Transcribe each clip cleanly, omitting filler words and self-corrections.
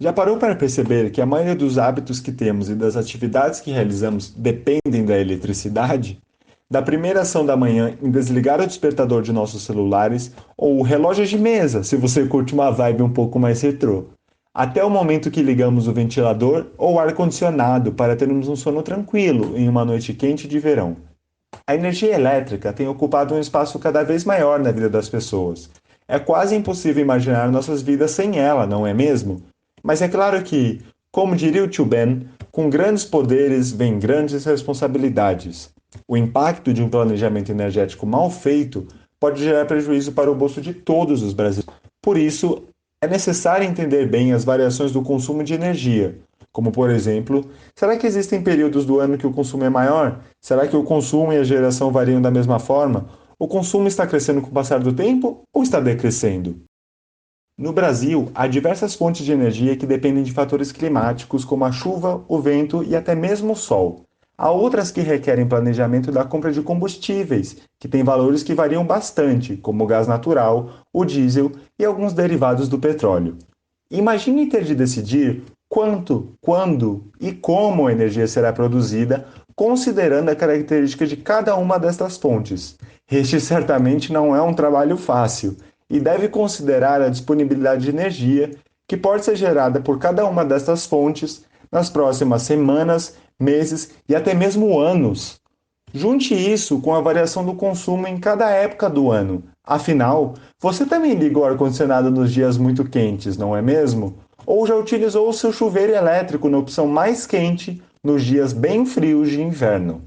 Já parou para perceber que a maioria dos hábitos que temos e das atividades que realizamos dependem da eletricidade? Da primeira ação da manhã em desligar o despertador de nossos celulares ou o relógio de mesa, se você curte uma vibe um pouco mais retrô, até o momento que ligamos o ventilador ou o ar-condicionado para termos um sono tranquilo em uma noite quente de verão. A energia elétrica tem ocupado um espaço cada vez maior na vida das pessoas. É quase impossível imaginar nossas vidas sem ela, não é mesmo? Mas é claro que, como diria o tio Ben, com grandes poderes vem grandes responsabilidades. O impacto de um planejamento energético mal feito pode gerar prejuízo para o bolso de todos os brasileiros. Por isso, é necessário entender bem as variações do consumo de energia, como por exemplo, será que existem períodos do ano que o consumo é maior? Será que o consumo e a geração variam da mesma forma? O consumo está crescendo com o passar do tempo ou está decrescendo? No Brasil, há diversas fontes de energia que dependem de fatores climáticos, como a chuva, o vento e até mesmo o sol. Há outras que requerem planejamento da compra de combustíveis, que têm valores que variam bastante, como o gás natural, o diesel e alguns derivados do petróleo. Imagine ter de decidir quanto, quando e como a energia será produzida, considerando a característica de cada uma destas fontes. Este certamente não é um trabalho fácil e deve considerar a disponibilidade de energia que pode ser gerada por cada uma destas fontes nas próximas semanas, meses e até mesmo anos. Junte isso com a variação do consumo em cada época do ano. Afinal, você também liga o ar-condicionado nos dias muito quentes, não é mesmo? Ou já utilizou o seu chuveiro elétrico na opção mais quente nos dias bem frios de inverno?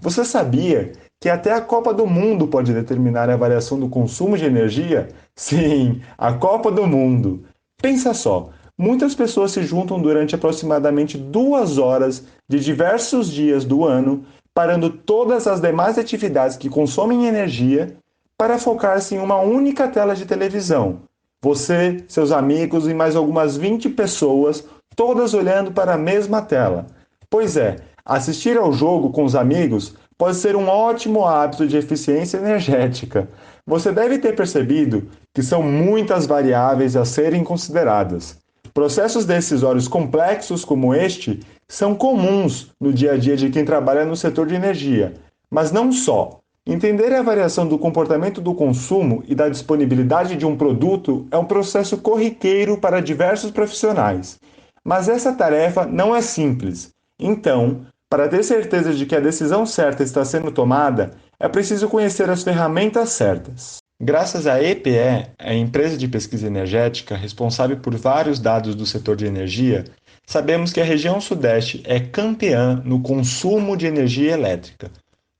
Você sabia que até a Copa do Mundo pode determinar a variação do consumo de energia? Sim, a Copa do Mundo! Pensa só, muitas pessoas se juntam durante aproximadamente 2 horas de diversos dias do ano, parando todas as demais atividades que consomem energia para focar-se em uma única tela de televisão. Você, seus amigos e mais algumas 20 pessoas, todas olhando para a mesma tela. Pois é, assistir ao jogo com os amigos pode ser um ótimo hábito de eficiência energética. Você deve ter percebido que são muitas variáveis a serem consideradas. Processos decisórios complexos como este são comuns no dia a dia de quem trabalha no setor de energia, mas não só. Entender a variação do comportamento do consumo e da disponibilidade de um produto é um processo corriqueiro para diversos profissionais. Mas essa tarefa não é simples. Então, para ter certeza de que a decisão certa está sendo tomada, é preciso conhecer as ferramentas certas. Graças à EPE, a empresa de pesquisa energética responsável por vários dados do setor de energia, sabemos que a região Sudeste é campeã no consumo de energia elétrica.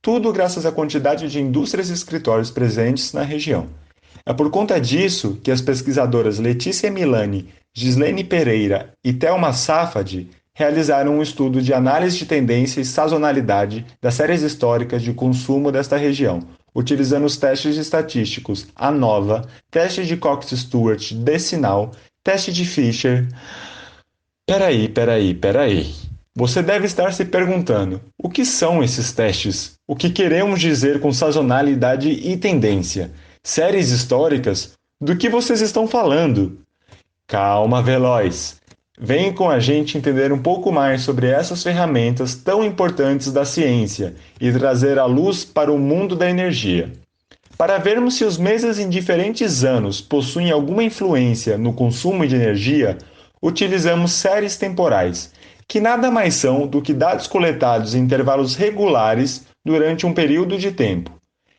Tudo graças à quantidade de indústrias e escritórios presentes na região. É por conta disso que as pesquisadoras Letícia Milani, Gislene Pereira e Thelma Safadi realizaram um estudo de análise de tendência e sazonalidade das séries históricas de consumo desta região, utilizando os testes estatísticos ANOVA, teste de Cox-Stewart decinal, teste de Fisher. Peraí. Você deve estar se perguntando: o que são esses testes? O que queremos dizer com sazonalidade e tendência? Séries históricas? Do que vocês estão falando? Calma, veloz. Vem com a gente entender um pouco mais sobre essas ferramentas tão importantes da ciência e trazer a luz para o mundo da energia. Para vermos se os meses em diferentes anos possuem alguma influência no consumo de energia, utilizamos séries temporais, que nada mais são do que dados coletados em intervalos regulares durante um período de tempo.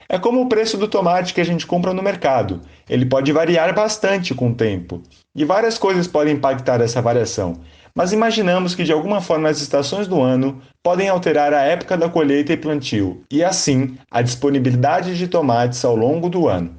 É como o preço do tomate que a gente compra no mercado. Ele pode variar bastante com o tempo, e várias coisas podem impactar essa variação. Mas imaginamos que de alguma forma as estações do ano podem alterar a época da colheita e plantio, e assim a disponibilidade de tomates ao longo do ano.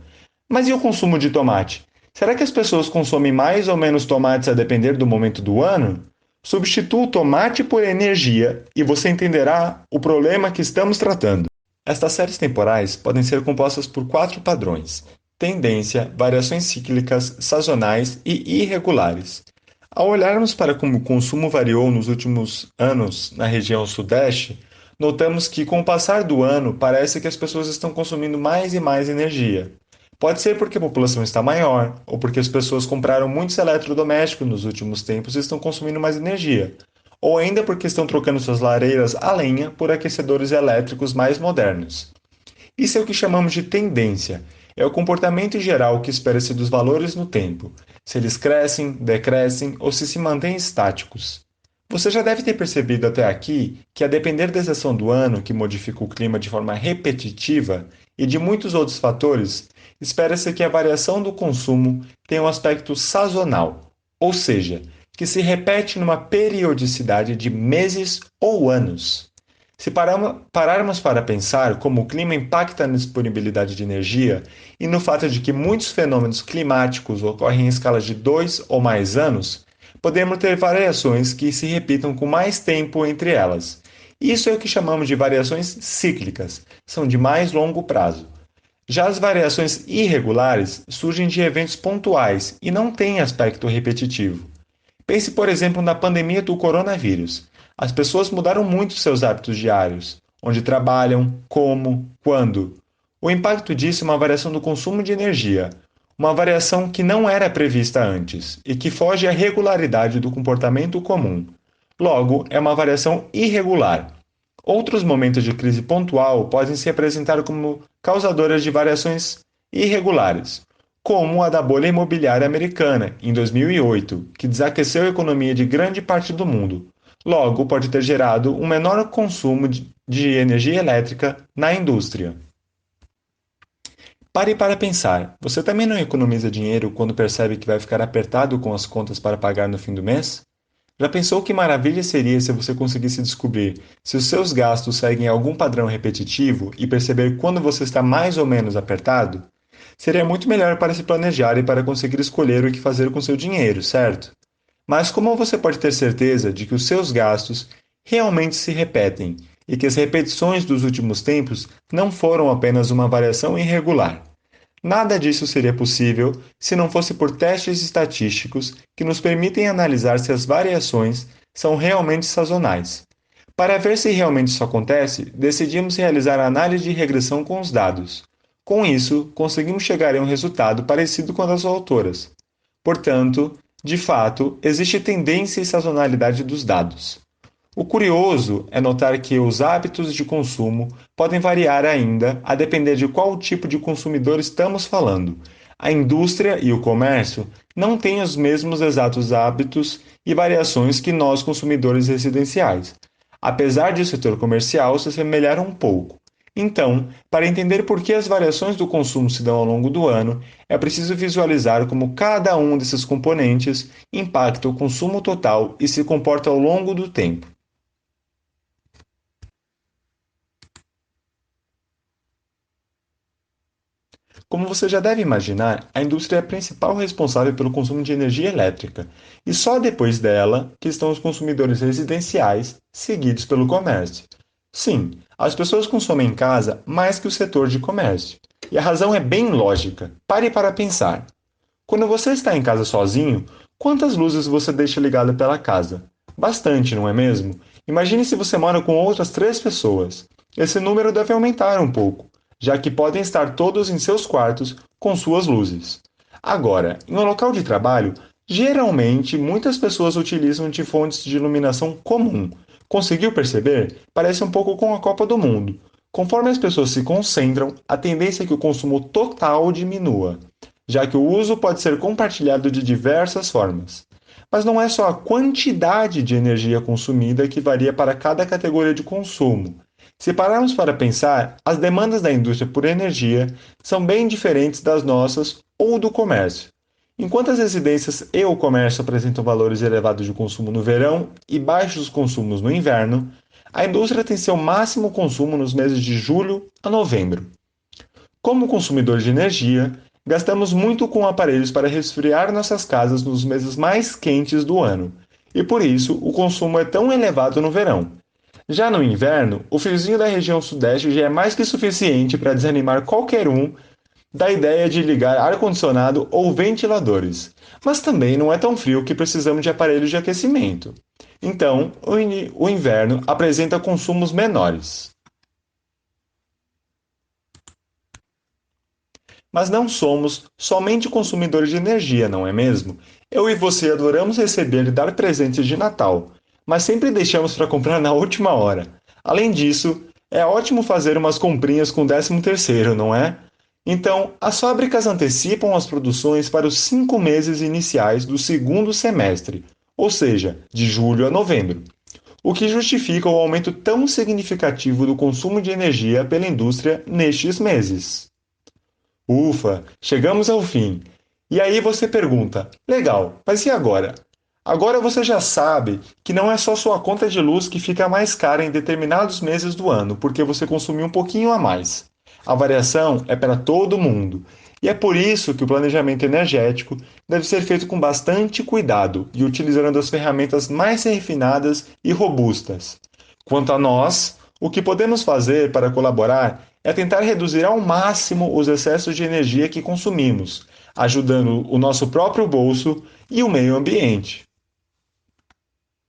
Mas e o consumo de tomate? Será que as pessoas consomem mais ou menos tomates a depender do momento do ano? Substitua o tomate por energia e você entenderá o problema que estamos tratando. Estas séries temporais podem ser compostas por 4 padrões: tendência, variações cíclicas, sazonais e irregulares. Ao olharmos para como o consumo variou nos últimos anos na região Sudeste, notamos que, com o passar do ano, parece que as pessoas estão consumindo mais e mais energia. Pode ser porque a população está maior, ou porque as pessoas compraram muitos eletrodomésticos nos últimos tempos e estão consumindo mais energia, ou ainda porque estão trocando suas lareiras a lenha por aquecedores elétricos mais modernos. Isso é o que chamamos de tendência. É o comportamento geral que espera-se dos valores no tempo, se eles crescem, decrescem ou se mantêm estáticos. Você já deve ter percebido até aqui que, a depender da estação do ano, que modifica o clima de forma repetitiva, e de muitos outros fatores, espera-se que a variação do consumo tenha um aspecto sazonal, ou seja, que se repete numa periodicidade de meses ou anos. Se pararmos para pensar como o clima impacta na disponibilidade de energia e no fato de que muitos fenômenos climáticos ocorrem em escalas de 2 ou mais anos, podemos ter variações que se repitam com mais tempo entre elas. Isso é o que chamamos de variações cíclicas, são de mais longo prazo. Já as variações irregulares surgem de eventos pontuais e não têm aspecto repetitivo. Pense, por exemplo, na pandemia do coronavírus. As pessoas mudaram muito seus hábitos diários, onde trabalham, como, quando. O impacto disso é uma variação do consumo de energia, uma variação que não era prevista antes e que foge à regularidade do comportamento comum. Logo, é uma variação irregular. Outros momentos de crise pontual podem se apresentar como causadoras de variações irregulares, como a da bolha imobiliária americana, em 2008, que desaqueceu a economia de grande parte do mundo. Logo, pode ter gerado um menor consumo de energia elétrica na indústria. Pare para pensar: você também não economiza dinheiro quando percebe que vai ficar apertado com as contas para pagar no fim do mês? Já pensou que maravilha seria se você conseguisse descobrir se os seus gastos seguem algum padrão repetitivo e perceber quando você está mais ou menos apertado? Seria muito melhor para se planejar e para conseguir escolher o que fazer com seu dinheiro, certo? Mas como você pode ter certeza de que os seus gastos realmente se repetem e que as repetições dos últimos tempos não foram apenas uma variação irregular? Nada disso seria possível se não fosse por testes estatísticos que nos permitem analisar se as variações são realmente sazonais. Para ver se realmente isso acontece, decidimos realizar a análise de regressão com os dados. Com isso, conseguimos chegar a um resultado parecido com o das autoras. Portanto, de fato, existe tendência e sazonalidade dos dados. O curioso é notar que os hábitos de consumo podem variar ainda a depender de qual tipo de consumidor estamos falando. A indústria e o comércio não têm os mesmos exatos hábitos e variações que nós, consumidores residenciais, apesar de o setor comercial se assemelhar um pouco. Então, para entender por que as variações do consumo se dão ao longo do ano, é preciso visualizar como cada um desses componentes impacta o consumo total e se comporta ao longo do tempo. Como você já deve imaginar, a indústria é a principal responsável pelo consumo de energia elétrica, e só depois dela que estão os consumidores residenciais, seguidos pelo comércio. Sim, as pessoas consomem em casa mais que o setor de comércio. E a razão é bem lógica. Pare para pensar. Quando você está em casa sozinho, quantas luzes você deixa ligada pela casa? Bastante, não é mesmo? Imagine se você mora com outras 3 pessoas. Esse número deve aumentar um pouco, já que podem estar todos em seus quartos com suas luzes. Agora, em um local de trabalho, geralmente muitas pessoas utilizam de fontes de iluminação comum. Conseguiu perceber? Parece um pouco com a Copa do Mundo. Conforme as pessoas se concentram, a tendência é que o consumo total diminua, já que o uso pode ser compartilhado de diversas formas. Mas não é só a quantidade de energia consumida que varia para cada categoria de consumo. Se pararmos para pensar, as demandas da indústria por energia são bem diferentes das nossas ou do comércio. Enquanto as residências e o comércio apresentam valores elevados de consumo no verão e baixos consumos no inverno, a indústria tem seu máximo consumo nos meses de julho a novembro. Como consumidor de energia, gastamos muito com aparelhos para resfriar nossas casas nos meses mais quentes do ano, e por isso o consumo é tão elevado no verão. Já no inverno, o friozinho da região sudeste já é mais que suficiente para desanimar qualquer um da ideia de ligar ar-condicionado ou ventiladores, mas também não é tão frio que precisamos de aparelhos de aquecimento. Então, o inverno apresenta consumos menores. Mas não somos somente consumidores de energia, não é mesmo? Eu e você adoramos receber e dar presentes de Natal, mas sempre deixamos para comprar na última hora. Além disso, é ótimo fazer umas comprinhas com 13º, não é? Então, as fábricas antecipam as produções para os 5 meses iniciais do segundo semestre, ou seja, de julho a novembro, o que justifica o aumento tão significativo do consumo de energia pela indústria nestes meses. Ufa, chegamos ao fim. E aí você pergunta: legal, mas e agora? Agora você já sabe que não é só sua conta de luz que fica mais cara em determinados meses do ano, porque você consumiu um pouquinho a mais. A variação é para todo mundo. E é por isso que o planejamento energético deve ser feito com bastante cuidado e utilizando as ferramentas mais refinadas e robustas. Quanto a nós, o que podemos fazer para colaborar é tentar reduzir ao máximo os excessos de energia que consumimos, ajudando o nosso próprio bolso e o meio ambiente.